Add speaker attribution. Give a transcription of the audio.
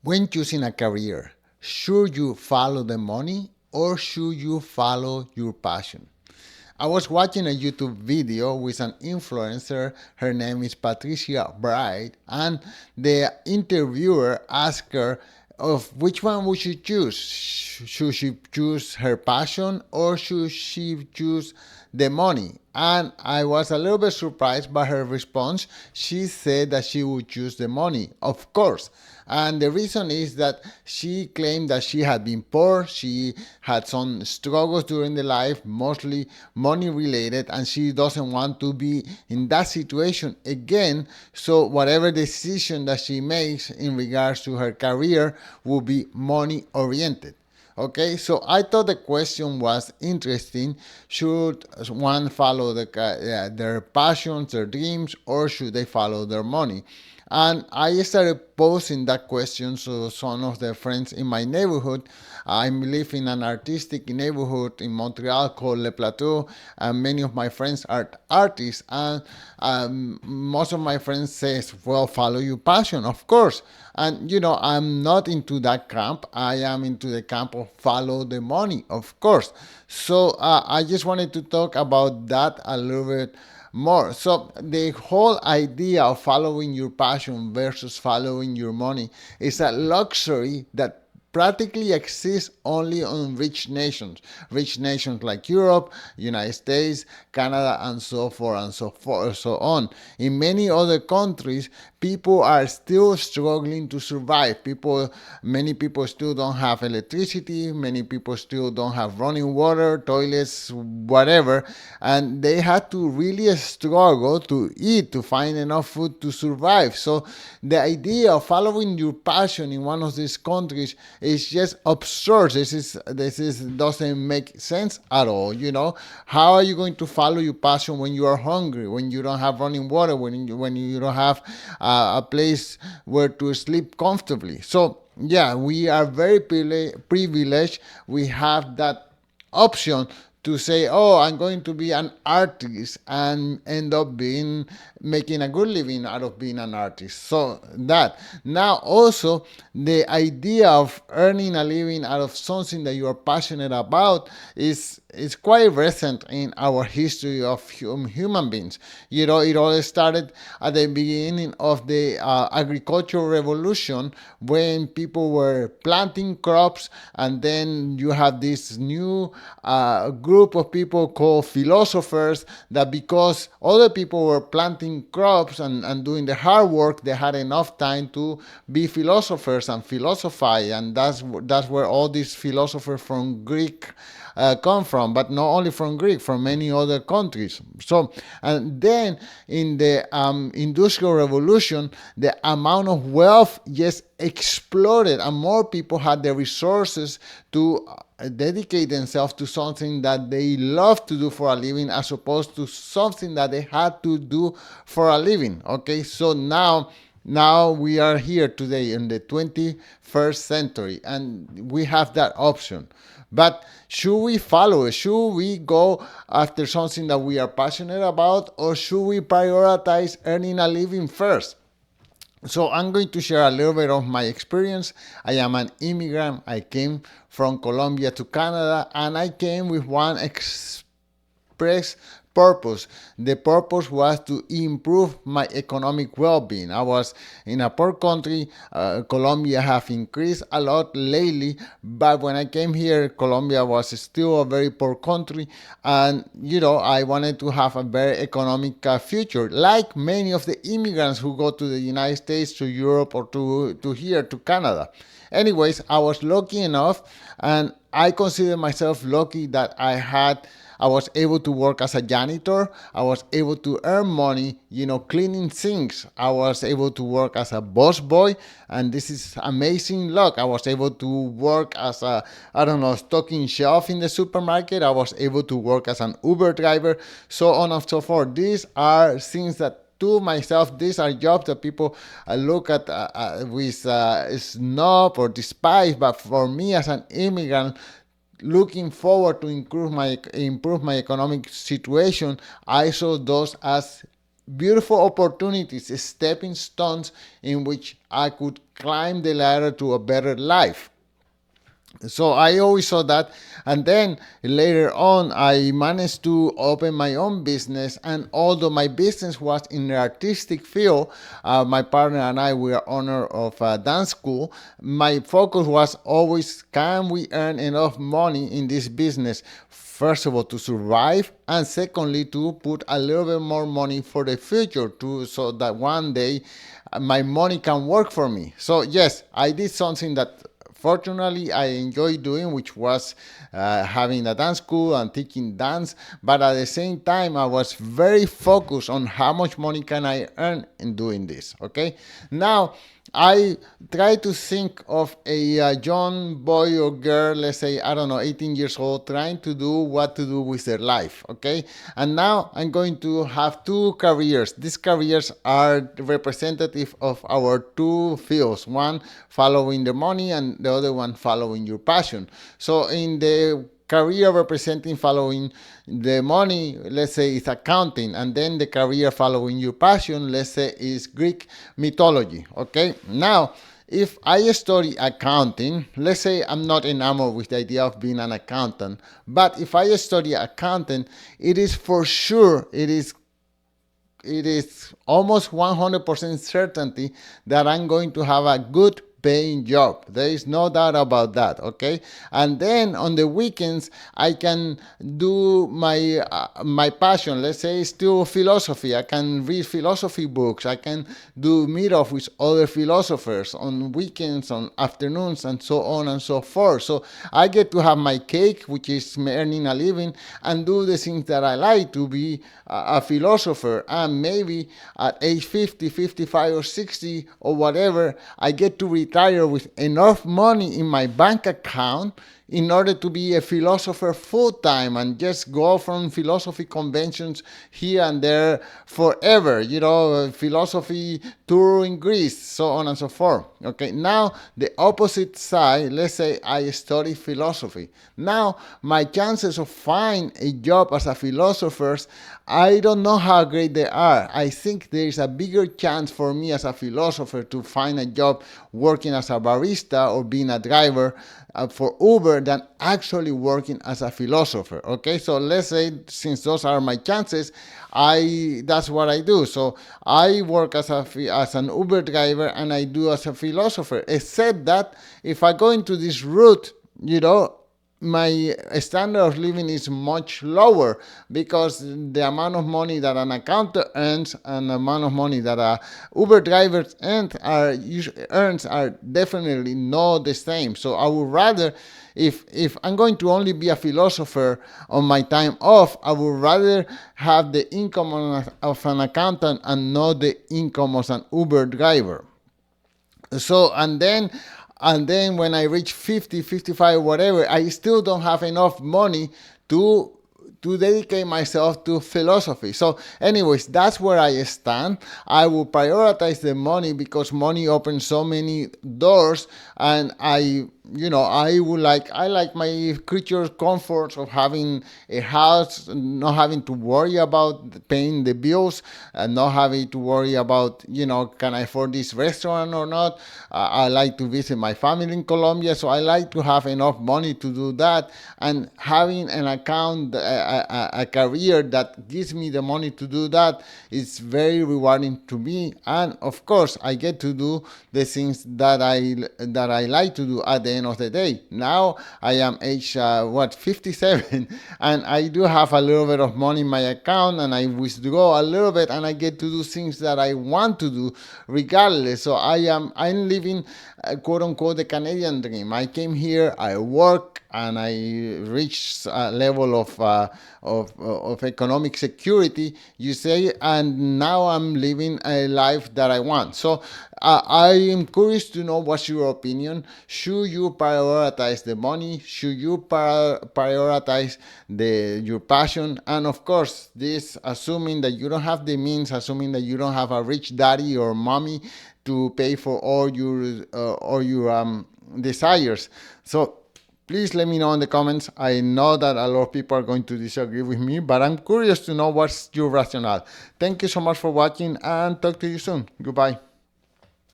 Speaker 1: When choosing a career, should you follow the money or should you follow your passion? I was watching a YouTube video with an influencer. Her name is Patricia Bright, and the interviewer asked her of which one would she choose. Should she choose her passion or should she choose the money? And I was a little bit surprised by her response. She said that she would choose the money, of course. And the reason is that she claimed that she had been poor, she had some struggles during the life, mostly money related, and she doesn't want to be in that situation again. So whatever decision that she makes in regards to her career will be money oriented. Okay, so I thought the question was interesting. Should one follow their passions, their dreams, or should they follow their money? And I started posing that question to some of the friends in my neighborhood. I live in an artistic neighborhood in Montreal called Le Plateau, and many of my friends are artists. And most of my friends says, "Well, follow your passion, of course." And I'm not into that camp. I am into the camp of follow the money, of course. So I just wanted to talk about that a little bit more. So the whole idea of following your passion versus following your money is a luxury that practically exists only on rich nations like Europe, United States, Canada, and so forth and so forth, so on. In many other countries, people are still struggling to survive. Many people still don't have electricity. Many people still don't have running water, toilets, whatever, and they had to really struggle to eat, to find enough food to survive. So the idea of following your passion in one of these countries is just absurd. This is doesn't make sense at all. How are you going to follow your passion when you are hungry, when you don't have running water, when you don't have a place where to sleep comfortably? So yeah, we are very privileged. We have that option to say, "Oh, I'm going to be an artist," and end up making a good living out of being an artist. So that now also the idea of earning a living out of something that you are passionate about is quite recent in our history of human beings. It all started at the beginning of the agricultural revolution when people were planting crops, and then you have this new group of people called philosophers that because other people were planting crops and doing the hard work, they had enough time to be philosophers and philosophize, and that's where all these philosophers from Greek come from, but not only from Greek, from many other countries. So, and then in the Industrial Revolution, the amount of wealth just exploded, and more people had the resources to dedicate themselves to something that they love to do for a living as opposed to something that they had to do for a living. Okay, so now we are here today in the 21st century and we have that option. But should we follow it? Should we go after something that we are passionate about, or should we prioritize earning a living first? So I'm going to share a little bit of my experience. I am an immigrant. I came from Colombia to Canada, and I came with one express purpose. The purpose was to improve my economic well-being. I was in a poor country. Colombia have increased a lot lately, but when I came here, Colombia was still a very poor country, and I wanted to have a very economic future, like many of the immigrants who go to the United States, to Europe, or to here to Canada. Anyways, I was lucky enough, and I consider myself lucky that I was able to work as a janitor. I was able to earn money, cleaning sinks. I was able to work as a bus boy, and this is amazing luck. I was able to work as stocking shelf in the supermarket. I was able to work as an Uber driver, so on and so forth. These are things that to myself, these are jobs that people look at with snob or despise. But for me, as an immigrant, looking forward to improve my economic situation, I saw those as beautiful opportunities, stepping stones in which I could climb the ladder to a better life. So I always saw that. And then later on, I managed to open my own business. And although my business was in the artistic field, my partner and I were owner of a dance school. My focus was always, can we earn enough money in this business? First of all, to survive, and secondly, to put a little bit more money for the future, to so that one day my money can work for me. So yes, I did something that fortunately I enjoyed doing, which was having a dance school and teaching dance. But at the same time, I was very focused on how much money can I earn in doing this. Okay, now I try to think of a young boy or girl, let's say, I don't know, 18 years old, trying to do what to do with their life, okay? And now I'm going to have two careers. These careers are representative of our two fields, one following the money and the other one following your passion. So in the career representing following the money, let's say, is accounting, and then the career following your passion, let's say, is Greek mythology. Okay, now if I study accounting, let's say I'm not enamored with the idea of being an accountant, but if I study accounting, it is for sure, it is almost 100% certainty that I'm going to have a good paying job. There is no doubt about that, okay? And then on the weekends, I can do my passion. Let's say still philosophy. I can read philosophy books. I can do meet-off with other philosophers on weekends, on afternoons, and so on and so forth. So I get to have my cake, which is earning a living, and do the things that I like, to be a philosopher. And maybe at age 50, 55, or 60, or whatever, I get to retire with enough money in my bank account in order to be a philosopher full time and just go from philosophy conventions here and there forever, philosophy tour in Greece, so on and so forth. Okay, now the opposite side, let's say I study philosophy. Now my chances of finding a job as a philosopher, I don't know how great they are. I think there is a bigger chance for me as a philosopher to find a job working as a barista or being a driver for Uber than actually working as a philosopher. Okay, so let's say, since those are my chances, that's what I do. So I work as an Uber driver, and I do as a philosopher. Except that if I go into this route, my standard of living is much lower, because the amount of money that an accountant earns and the amount of money that a Uber driver earns are definitely not the same. So I would rather, if I'm going to only be a philosopher on my time off, I would rather have the income of an accountant and not the income of an Uber driver. So, and then when I reach 50, 55, whatever, I still don't have enough money to dedicate myself to philosophy. So anyways, that's where I stand. I will prioritize the money because money opens so many doors, and I like my creature comforts of having a house, not having to worry about paying the bills, and not having to worry about, can I afford this restaurant or not. I like to visit my family in Colombia, so I like to have enough money to do that, and having an account, a career that gives me the money to do that is very rewarding to me. And of course, I get to do the things that I like to do at the end of the day. Now I am age 57, and I do have a little bit of money in my account, and I withdraw a little bit, and I get to do things that I want to do regardless. So I'm living quote unquote the Canadian dream. I came here, I work, and I reached a level of economic security, you say, and now I'm living a life that I want. So I am curious to know what's your opinion. Should you prioritize the money? Should you prioritize your passion? And of course, this assuming that you don't have the means, assuming that you don't have a rich daddy or mommy to pay for all your desires. So Please let me know in the comments. I know that a lot of people are going to disagree with me, but I'm curious to know what's your rationale. Thank you so much for watching and talk to you soon. Goodbye.